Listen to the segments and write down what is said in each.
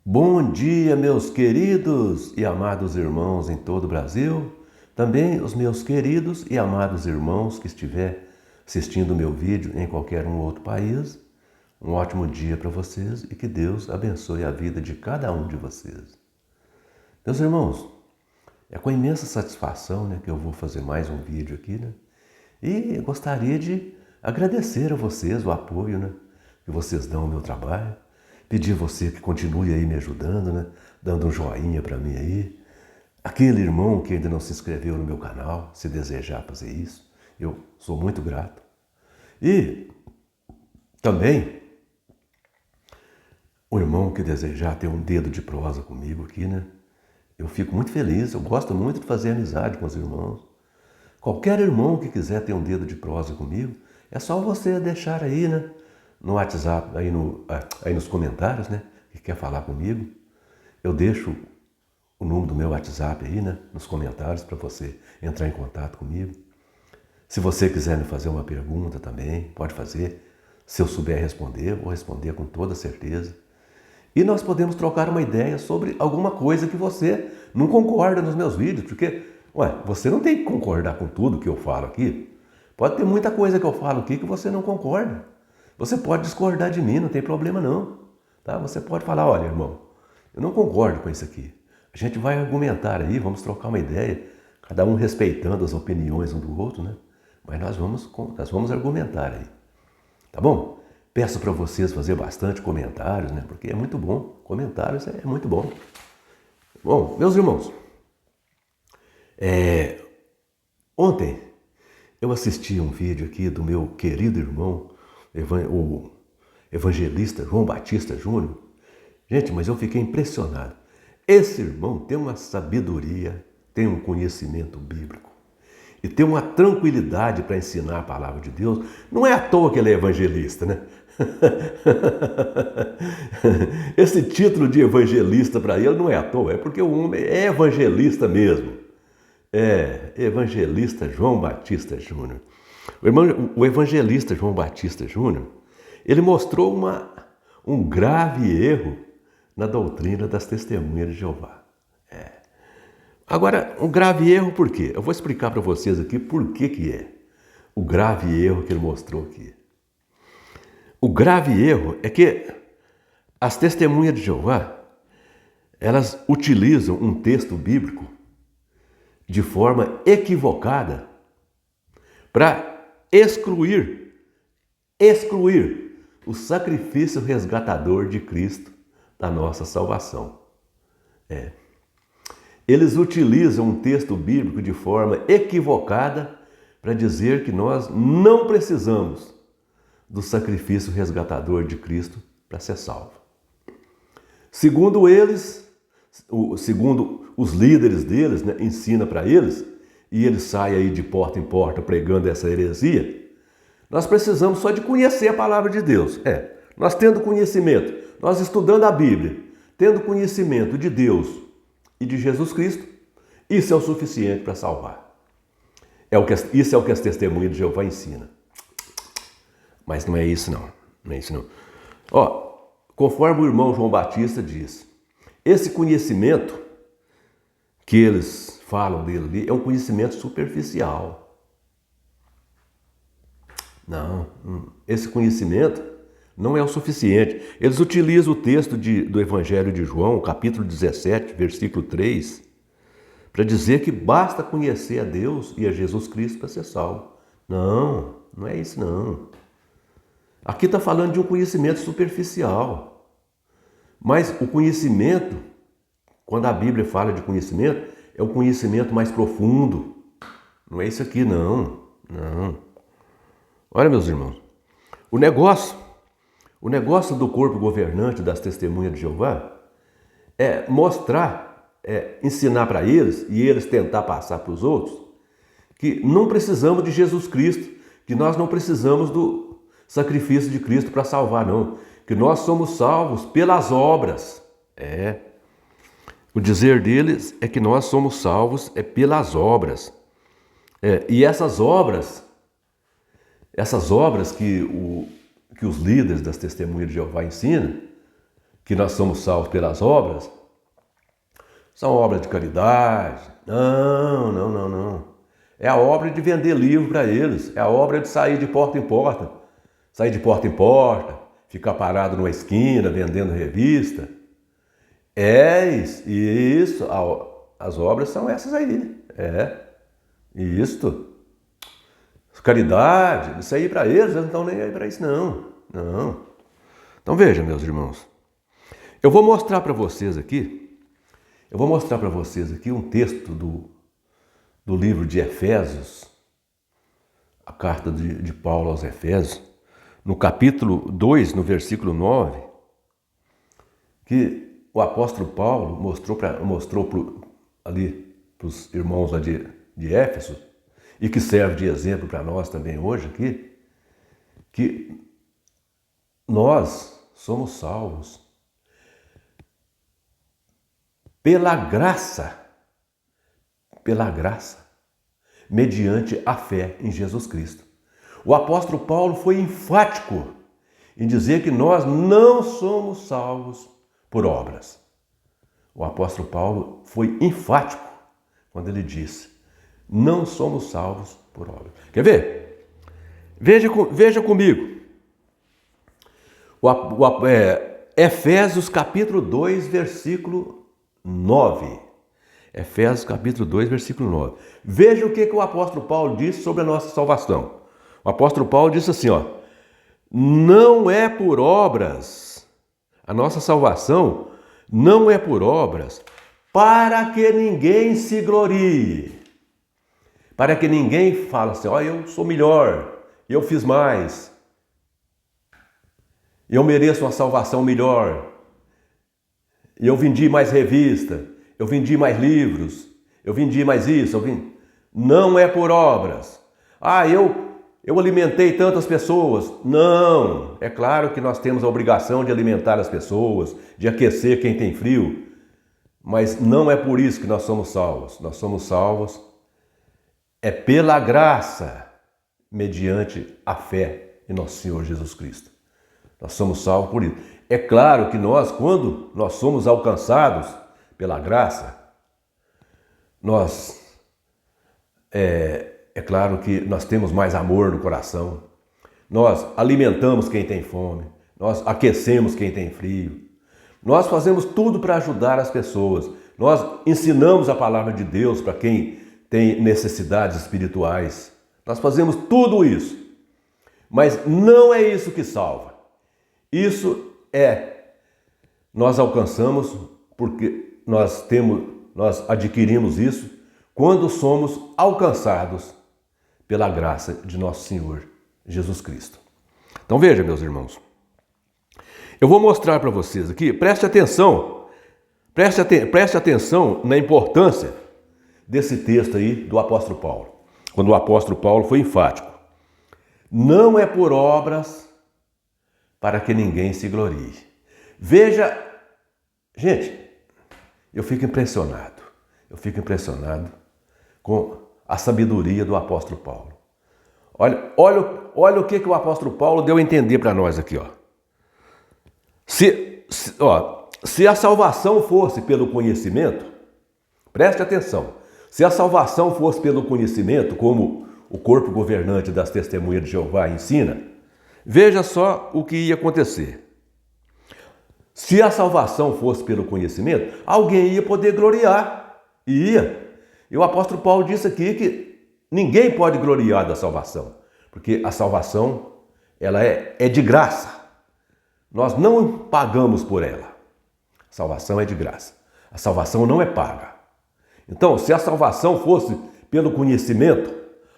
Bom dia, meus queridos e amados irmãos em todo o Brasil, também os meus queridos e amados irmãos que estiver assistindo o meu vídeo em qualquer outro país. Um ótimo dia para vocês e que Deus abençoe a vida de cada um de vocês. Meus irmãos, é com imensa satisfação, que eu vou fazer mais um vídeo aqui, E gostaria de agradecer a vocês o apoio, que vocês dão ao meu trabalho. Pedir a você que continue aí me ajudando, dando um joinha para mim aí. Aquele irmão que ainda não se inscreveu no meu canal, se desejar fazer isso, eu sou muito grato. E também o irmão que desejar ter um dedo de prosa comigo aqui, Eu fico muito feliz, eu gosto muito de fazer amizade com os irmãos. Qualquer irmão que quiser ter um dedo de prosa comigo, é só você deixar aí, no WhatsApp, aí nos comentários, que quer falar comigo. Eu deixo o número do meu WhatsApp aí, nos comentários para você entrar em contato comigo. Se você quiser me fazer uma pergunta também, pode fazer. Se eu souber responder, vou responder com toda certeza. E nós podemos trocar uma ideia sobre alguma coisa que você não concorda nos meus vídeos, porque, você não tem que concordar com tudo que eu falo aqui. Pode ter muita coisa que eu falo aqui que você não concorda. Você pode discordar de mim, não tem problema não. Tá? Você pode falar, olha, irmão, eu não concordo com isso aqui. A gente vai argumentar aí, vamos trocar uma ideia, cada um respeitando as opiniões um do outro, Mas nós vamos argumentar aí. Tá bom? Peço para vocês fazer bastante comentários, Porque é muito bom. Comentários é muito bom. Bom, meus irmãos, ontem eu assisti um vídeo aqui do meu querido irmão, o evangelista João Batista Júnior. Gente, mas eu fiquei impressionado. Esse irmão tem uma sabedoria, tem um conhecimento bíblico e tem uma tranquilidade para ensinar a palavra de Deus. Não é à toa que ele é evangelista, Esse título de evangelista para ele não é à toa, é porque o homem é evangelista mesmo. É, evangelista João Batista Júnior. O evangelista João Batista Júnior, ele mostrou um grave erro na doutrina das testemunhas de Jeová. Agora, um grave erro por quê? Eu vou explicar para vocês aqui por que é o grave erro que ele mostrou aqui. O grave erro é que as testemunhas de Jeová, elas utilizam um texto bíblico de forma equivocada para excluir o sacrifício resgatador de Cristo da nossa salvação. Eles utilizam um texto bíblico de forma equivocada para dizer que nós não precisamos do sacrifício resgatador de Cristo para ser salvo. Segundo eles, segundo os líderes deles, ensina para eles, e eles saem aí de porta em porta pregando essa heresia, nós precisamos só de conhecer a palavra de Deus. Nós tendo conhecimento, nós estudando a Bíblia, tendo conhecimento de Deus e de Jesus Cristo, isso é o suficiente para salvar. Isso é o que as testemunhas de Jeová ensinam. Mas não é isso não. Não é isso não. Conforme o irmão João Batista diz, esse conhecimento que eles falam dele ali é um conhecimento superficial. Não, esse conhecimento não é o suficiente. Eles utilizam o texto do Evangelho de João, capítulo 17, versículo 3, para dizer que basta conhecer a Deus e a Jesus Cristo para ser salvo. Não, não é isso não. Aqui está falando de um conhecimento superficial. Mas o conhecimento, quando a Bíblia fala de conhecimento, é um conhecimento mais profundo. Não é isso aqui não. Não. Olha, meus irmãos, o negócio do corpo governante das testemunhas de Jeová é mostrar, ensinar para eles e eles tentar passar para os outros que não precisamos de Jesus Cristo, que nós não precisamos do sacrifício de Cristo para salvar, não. Que nós somos salvos pelas obras. O dizer deles é que nós somos salvos pelas obras. E essas obras que os líderes das testemunhas de Jeová ensinam, que nós somos salvos pelas obras, são obras de caridade. Não, não, não, não. É a obra de vender livro para eles, é a obra de sair de porta em porta, ficar parado numa esquina vendendo revista. É isso, as obras são essas aí. Isto. Caridade, isso aí para eles não estão nem aí para isso, não. Não. Então veja, meus irmãos, eu vou mostrar para vocês aqui um texto do livro de Efésios, a carta de Paulo aos Efésios, no capítulo 2, no versículo 9, que o apóstolo Paulo mostrou ali para os irmãos lá de Éfeso, e que serve de exemplo para nós também hoje aqui, que nós somos salvos pela graça, mediante a fé em Jesus Cristo. O apóstolo Paulo foi enfático em dizer que nós não somos salvos por obras. O apóstolo Paulo foi enfático quando ele disse: não somos salvos por obras. Quer ver? Veja comigo. Efésios capítulo 2, versículo 9. Efésios capítulo 2, versículo 9. Veja o que o apóstolo Paulo disse sobre a nossa salvação. O apóstolo Paulo disse assim, não é por obras, a nossa salvação não é por obras, para que ninguém se glorie. Para que ninguém fale assim, eu sou melhor, eu fiz mais, eu mereço uma salvação melhor, eu vendi mais revista, eu vendi mais livros, eu vendi mais isso, Não é por obras. Eu alimentei tantas pessoas. Não, é claro que nós temos a obrigação de alimentar as pessoas, de aquecer quem tem frio, mas não é por isso que nós somos salvos. Nós somos salvos pela graça, mediante a fé em nosso Senhor Jesus Cristo. Nós somos salvos por isso. É claro que quando nós somos alcançados pela graça, é claro que nós temos mais amor no coração, nós alimentamos quem tem fome, nós aquecemos quem tem frio, nós fazemos tudo para ajudar as pessoas, nós ensinamos a palavra de Deus para quem tem necessidades espirituais, nós fazemos tudo isso, mas não é isso que salva. Nós alcançamos porque nós adquirimos isso quando somos alcançados pela graça de nosso Senhor Jesus Cristo. Então veja, meus irmãos, eu vou mostrar para vocês aqui, preste atenção na importância desse texto aí do apóstolo Paulo, quando o apóstolo Paulo foi enfático. Não é por obras para que ninguém se glorie. Veja, gente, eu fico impressionado com a sabedoria do apóstolo Paulo. Olha o que o apóstolo Paulo deu a entender para nós aqui. Se a salvação fosse pelo conhecimento, preste atenção, se a salvação fosse pelo conhecimento, como o corpo governante das Testemunhas de Jeová ensina, veja só o que ia acontecer. Se a salvação fosse pelo conhecimento, alguém ia poder gloriar. E o apóstolo Paulo disse aqui que ninguém pode gloriar da salvação, porque a salvação ela é de graça. Nós não pagamos por ela. A salvação é de graça. A salvação não é paga. Então, se a salvação fosse pelo conhecimento,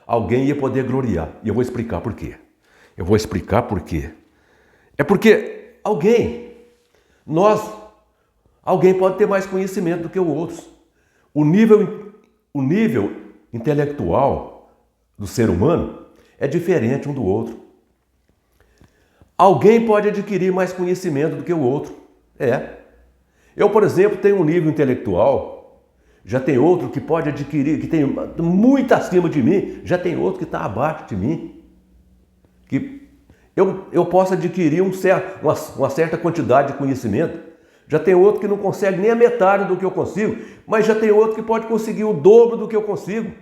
alguém ia poder gloriar. E eu vou explicar por quê. É porque alguém pode ter mais conhecimento do que o outro. O nível intelectual do ser humano é diferente um do outro. Alguém pode adquirir mais conhecimento do que o outro. Eu, por exemplo, tenho um nível intelectual, já tem outro que pode adquirir, que tem muito acima de mim, já tem outro que está abaixo de mim. Que eu posso adquirir uma certa quantidade de conhecimento, Já tem outro que não consegue nem a metade do que eu consigo, mas já tem outro que pode conseguir o dobro do que eu consigo.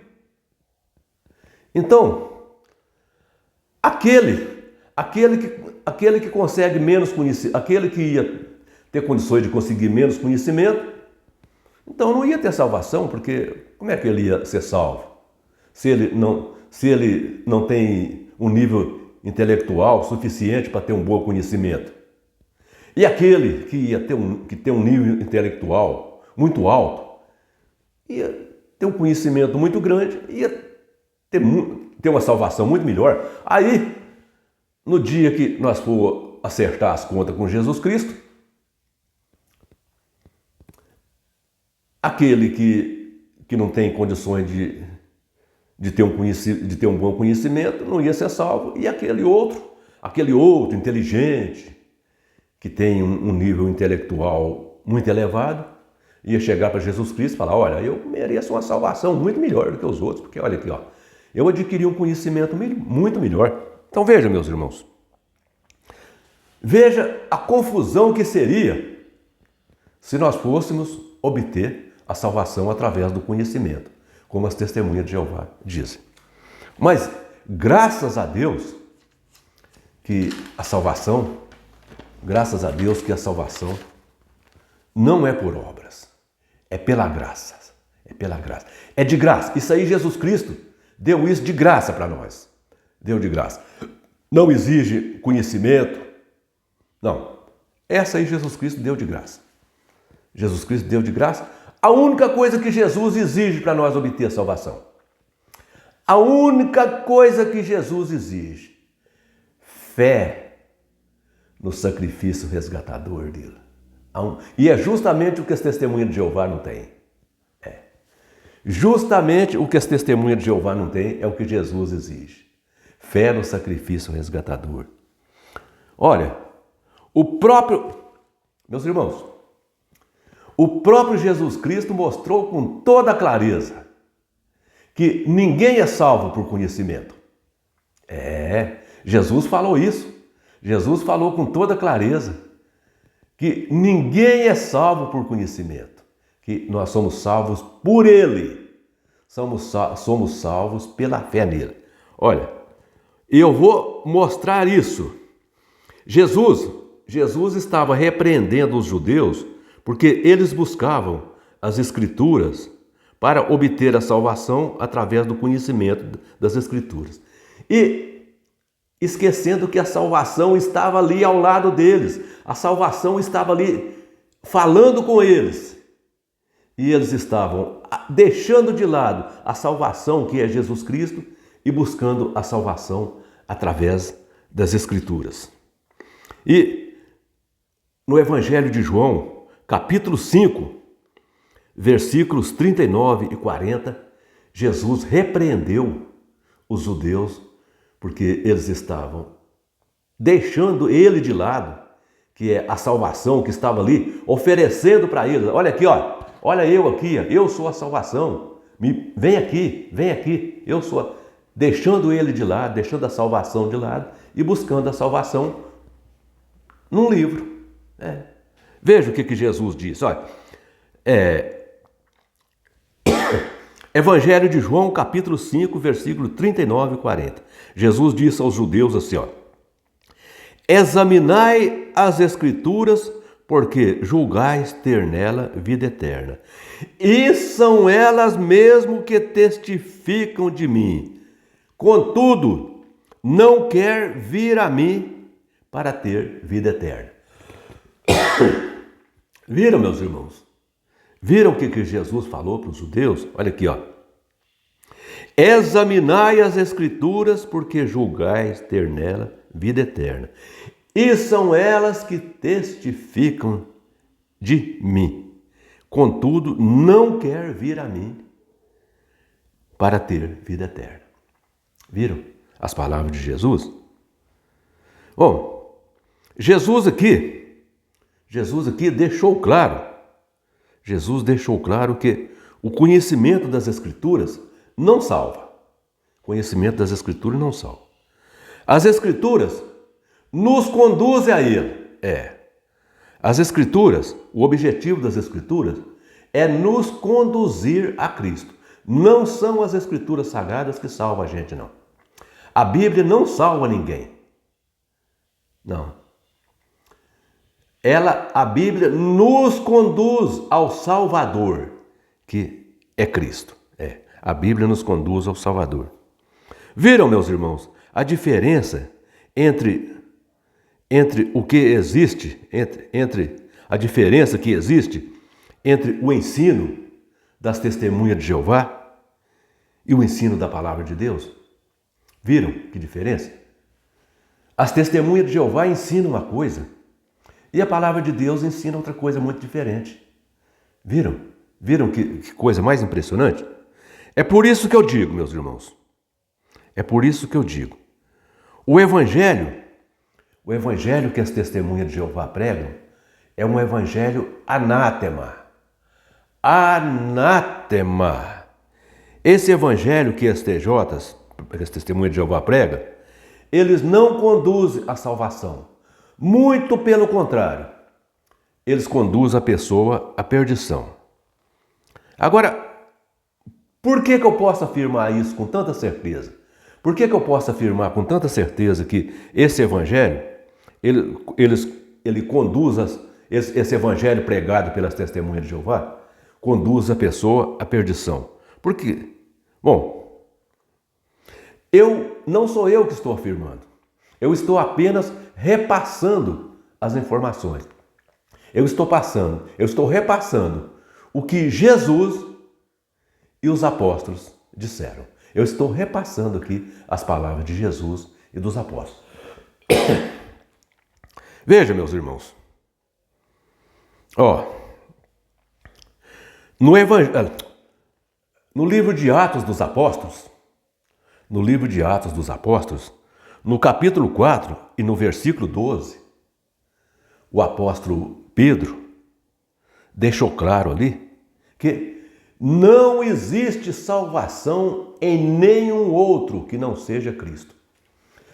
Então, aquele que consegue menos conhecimento, aquele que ia ter condições de conseguir menos conhecimento, então não ia ter salvação, porque como é que ele ia ser salvo? Se ele não tem um nível intelectual suficiente para ter um bom conhecimento. E aquele que ia ter um nível intelectual muito alto, ia ter um conhecimento muito grande, ia ter uma salvação muito melhor. Aí, no dia que nós for acertar as contas com Jesus Cristo, aquele que não tem condições de ter um bom conhecimento não ia ser salvo, e aquele outro inteligente, que tem um nível intelectual muito elevado, ia chegar para Jesus Cristo e falar: olha, eu mereço uma salvação muito melhor do que os outros, porque olha aqui, ó, eu adquiri um conhecimento muito melhor. Então veja, meus irmãos, veja a confusão que seria se nós fôssemos obter a salvação através do conhecimento, como as testemunhas de Jeová dizem. Mas graças a Deus que a salvação não é por obras, é pela graça. É pela graça. É de graça. Isso aí Jesus Cristo deu isso de graça para nós. Deu de graça. Não exige conhecimento. Não. Essa aí Jesus Cristo deu de graça. Jesus Cristo deu de graça. A única coisa que Jesus exige para nós obter a salvação. A única coisa que Jesus exige. Fé no sacrifício resgatador dele. E é justamente o que as testemunhas de Jeová não têm. Justamente o que as testemunhas de Jeová não têm é o que Jesus exige. Fé no sacrifício resgatador. Olha, meus irmãos, o próprio Jesus Cristo mostrou com toda clareza que ninguém é salvo por conhecimento. Jesus falou isso. Jesus falou com toda clareza que ninguém é salvo por conhecimento, que nós somos salvos por Ele. Somos salvos pela fé nele. Olha, eu vou mostrar isso. Jesus estava repreendendo os judeus porque eles buscavam as Escrituras para obter a salvação através do conhecimento das Escrituras. E esquecendo que a salvação estava ali ao lado deles. A salvação estava ali falando com eles. E eles estavam deixando de lado a salvação que é Jesus Cristo e buscando a salvação através das Escrituras. E no Evangelho de João, capítulo 5, versículos 39 e 40, Jesus repreendeu os judeus porque eles estavam deixando ele de lado, que é a salvação que estava ali, oferecendo para eles. Olha aqui, ó, olha eu aqui, eu sou a salvação. Vem aqui, eu sou. Deixando ele de lado, deixando a salvação de lado e buscando a salvação num livro. Veja o que Jesus disse. Olha, Evangelho de João, capítulo 5, versículo 39 e 40. Jesus disse aos judeus assim, ó: examinai as Escrituras, porque julgais ter nela vida eterna. E são elas mesmo que testificam de mim. Contudo, não quer vir a mim para ter vida eterna. Viram, meus irmãos? Viram o que Jesus falou para os judeus? Olha aqui, ó. Examinai as Escrituras, porque julgais ter nela vida eterna. E são elas que testificam de mim. Contudo, não quer vir a mim para ter vida eterna. Viram as palavras de Jesus? Bom, Jesus aqui deixou claro que o conhecimento das Escrituras não salva. O conhecimento das Escrituras não salva. As Escrituras nos conduzem a Ele. As Escrituras, o objetivo das Escrituras é nos conduzir a Cristo. Não são as Escrituras sagradas que salvam a gente, não. A Bíblia não salva ninguém. Não. A Bíblia nos conduz ao Salvador, que é Cristo. A Bíblia nos conduz ao Salvador. Viram, meus irmãos, a diferença entre o que existe, entre a diferença que existe entre o ensino das testemunhas de Jeová e o ensino da palavra de Deus? Viram que diferença? As testemunhas de Jeová ensinam uma coisa e a palavra de Deus ensina outra coisa muito diferente. Viram? Viram que coisa mais impressionante? É por isso que eu digo, meus irmãos, é por isso que eu digo, o evangelho que as testemunhas de Jeová pregam é um evangelho anátema. Anátema. Esse evangelho que as TJs, as testemunhas de Jeová pregam, eles não conduzem à salvação. Muito pelo contrário, eles conduzem a pessoa à perdição. Agora, por que eu posso afirmar isso com tanta certeza? Por que eu posso afirmar com tanta certeza que esse evangelho, ele conduz, esse evangelho pregado pelas testemunhas de Jeová, conduz a pessoa à perdição? Por quê? Bom, não sou eu que estou afirmando. Eu estou apenas repassando as informações. Eu estou repassando o que Jesus e os apóstolos disseram. Eu estou repassando aqui as palavras de Jesus e dos apóstolos. Veja, meus irmãos. No livro de Atos dos Apóstolos, no capítulo 4 e no versículo 12, o apóstolo Pedro deixou claro ali que não existe salvação em nenhum outro que não seja Cristo.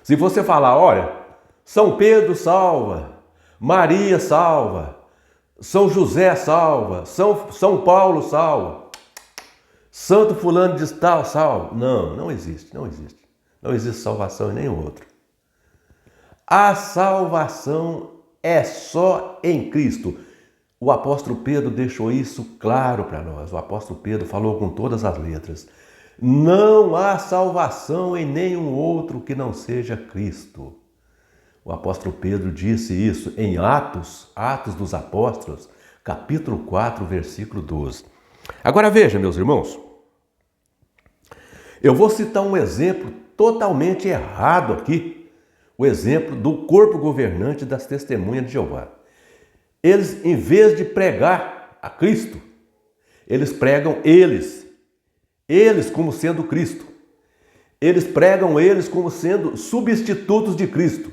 Se você falar, olha, São Pedro salva, Maria salva, São José salva, São Paulo salva, Santo fulano de tal salva. Não existe. Não existe salvação em nenhum outro. A salvação é só em Cristo. O apóstolo Pedro deixou isso claro para nós. O apóstolo Pedro falou com todas as letras. Não há salvação em nenhum outro que não seja Cristo. O apóstolo Pedro disse isso em Atos dos Apóstolos, capítulo 4, versículo 12. Agora veja, meus irmãos, eu vou citar um exemplo totalmente errado aqui, o exemplo do corpo governante das testemunhas de Jeová. Eles, em vez de pregar a Cristo, eles pregam eles como sendo Cristo. Eles pregam eles como sendo substitutos de Cristo.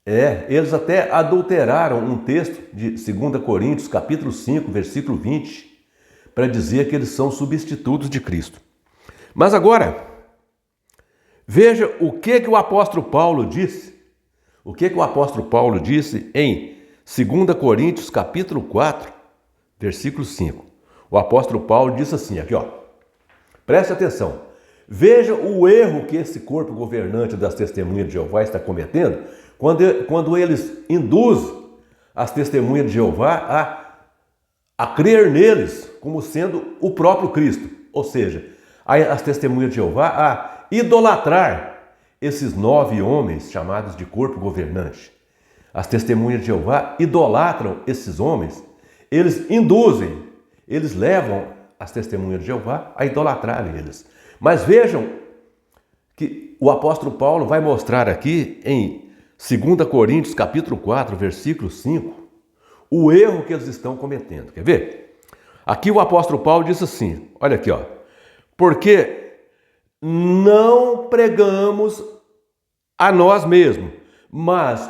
Eles até adulteraram um texto de 2 Coríntios, capítulo 5, versículo 20, para dizer que eles são substitutos de Cristo. Mas agora, veja o que o apóstolo Paulo disse. O que o apóstolo Paulo disse em 2 Coríntios, capítulo 4, versículo 5. O apóstolo Paulo disse assim, aqui ó, preste atenção. Veja o erro que esse corpo governante das testemunhas de Jeová está cometendo quando eles induzem as testemunhas de Jeová a crer neles como sendo o próprio Cristo. Ou seja, as testemunhas de Jeová a idolatrar esses 9 homens chamados de corpo governante. As testemunhas de Jeová idolatram esses homens, eles induzem, eles levam as testemunhas de Jeová a idolatrar eles. Mas vejam que o apóstolo Paulo vai mostrar aqui em 2 Coríntios capítulo 4, versículo 5, o erro que eles estão cometendo. Quer ver? Aqui o apóstolo Paulo diz assim, olha aqui, ó, porque não pregamos a nós mesmos, mas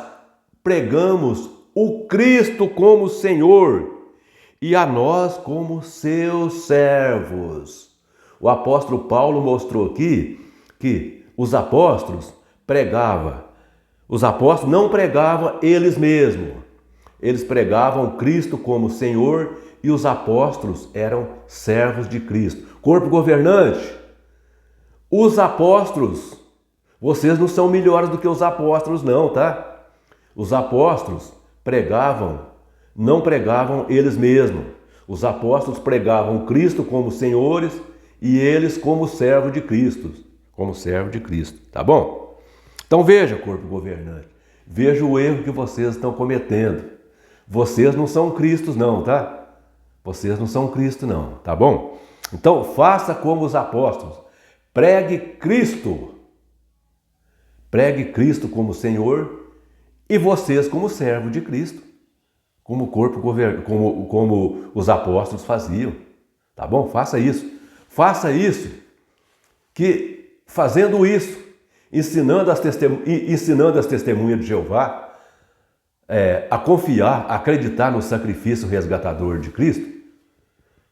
pregamos o Cristo como Senhor e a nós como seus servos. O apóstolo Paulo mostrou aqui que os apóstolos não pregavam eles mesmos. eles pregavam Cristo como Senhor e os apóstolos eram servos de Cristo. Corpo governante, os apóstolos, vocês não são melhores do que os apóstolos não, tá? Os apóstolos não pregavam eles mesmos. Os apóstolos pregavam Cristo como senhores e eles como servo de Cristo. Como servo de Cristo, tá bom? Então veja, corpo governante, veja o erro que vocês estão cometendo. Vocês não são Cristos não, tá? Vocês não são Cristo não, tá bom? Então faça como os apóstolos. Pregue Cristo. Pregue Cristo como Senhor e vocês como servo de Cristo. Como como os apóstolos faziam. Tá bom? Faça isso. Faça isso. Que fazendo isso, ensinando as testemunhas de Jeová a confiar, a acreditar no sacrifício resgatador de Cristo,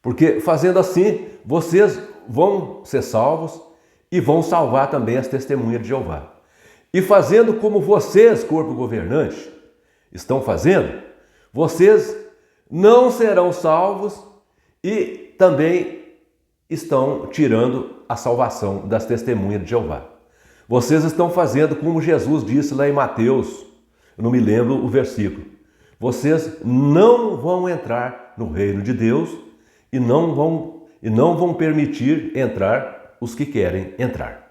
porque fazendo assim, vocês vão ser salvos e vão salvar também as testemunhas de Jeová. E fazendo como vocês, corpo governante, estão fazendo, vocês não serão salvos e também estão tirando a salvação das testemunhas de Jeová. Vocês estão fazendo como Jesus disse lá em Mateus, eu não me lembro o versículo. Vocês não vão entrar no reino de Deus e não vão permitir entrar os que querem entrar.